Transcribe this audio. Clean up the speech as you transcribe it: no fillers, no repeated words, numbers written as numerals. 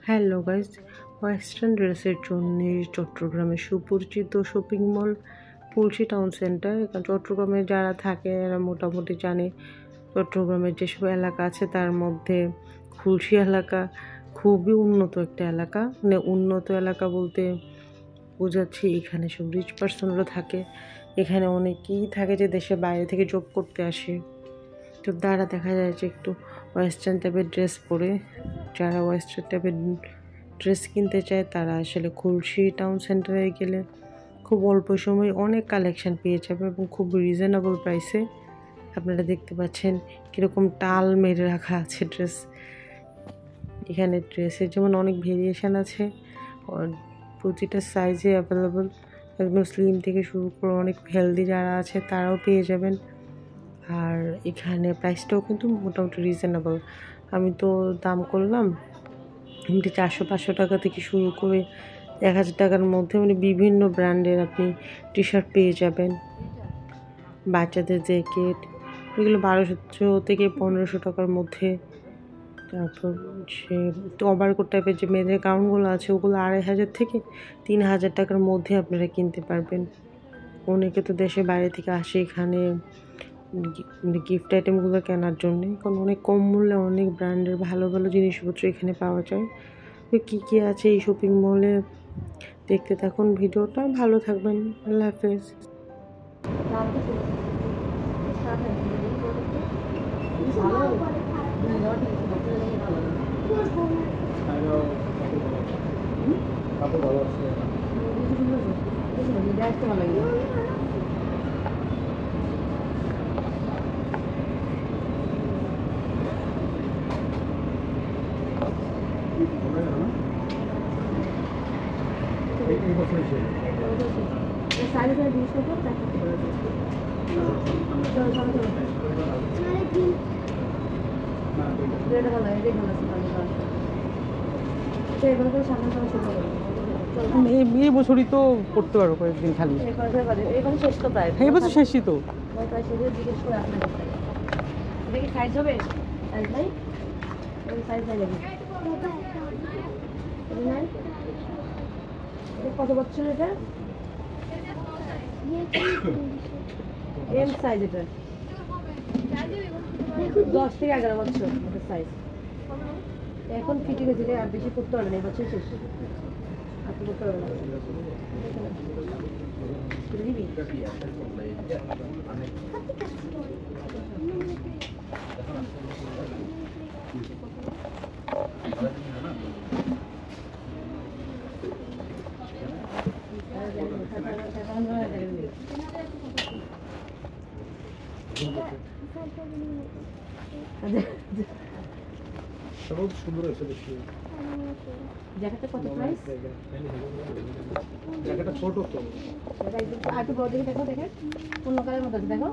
Hello guys, western ড্রেসের জন্য চট্টগ্রামের সুপরিচিত শপিং মল পুলসি টাউন সেন্টার। এখানে চট্টগ্রামে যারা থাকে এরা মোটামুটি জানে চট্টগ্রামের যেসব এলাকা আছে তার মধ্যে খুলশি এলাকা খুবই উন্নত একটা এলাকা। মানে উন্নত এলাকা বলতে বোঝাচ্ছি এখানে সব রিচ পার্সনরা থাকে। এখানে অনেকেই থাকে যে দেশের বাইরে থেকে জব করতে আসে, তো তারা দেখা যায় যে একটু ওয়েস্টার্ন টাইপের ড্রেস পরে। যারা ওয়েস্টার্ন টাইপের ড্রেস কিনতে চায় তারা আসলে খুলশি টাউন সেন্টারে গেলে খুব অল্প সময়ে অনেক কালেকশন পেয়ে যাবে এবং খুব রিজনেবল প্রাইসে। আপনারা দেখতে পাচ্ছেন কীরকম টাল মেরে রাখা আছে ড্রেস। এখানে ড্রেসের যেমন অনেক ভেরিয়েশান আছে, প্রতিটা সাইজে অ্যাভেলেবল, একদম স্লিম থেকে শুরু করে অনেক হেলদি যারা আছে তারাও পেয়ে যাবেন। আর এখানে প্রাইসটাও কিন্তু মোটামুটি রিজনেবল। আমি তো দাম করলাম এমনি 400-500 টাকা থেকে শুরু করে 1000 টাকার মধ্যে, মানে বিভিন্ন ব্র্যান্ডের আপনি টি শার্ট পেয়ে যাবেন। বাচ্চাদের জ্যাকেট এগুলো 1200 থেকে 1500 টাকার মধ্যে। তারপর সে ওভারকোট টাইপের যে মেয়েদের গাউনগুলো আছে ওগুলো 2500 থেকে 3000 টাকার মধ্যে আপনারা কিনতে পারবেন। অনেকে তো দেশের বাইরে থেকে আসে এখানে গিফট আইটেমগুলো কেনার জন্যে, কারণ অনেক কম মূল্যে অনেক ব্র্যান্ডের ভালো ভালো জিনিসপত্র এখানে পাওয়া যায়। তো কী কী আছে এই শপিং মলে দেখতে থাকুন ভিডিওটা। ভালো থাকবেন, আল্লাহ হাফেজ। এই বছরই তো করতে পারো কয়েকদিন খালি, শেষ তো প্রায়, এই বছর শেষই তো। কত বছর এটা? এম সাইজ এটা 10 থেকে 11 বছর সাইজ। এখন ফিটিং হয়েছে, আর বেশি করতে পারবে না, এই বছর শেষ আপনি করতে পারবেন সুন্দর হয়েছে দেখি। জ্যাকেটটা কত প্রাইস? জ্যাকেটটা ছোট তো, একটু বড় দেখে দেখো, দেখে অন্য কালারের মতো দেখো।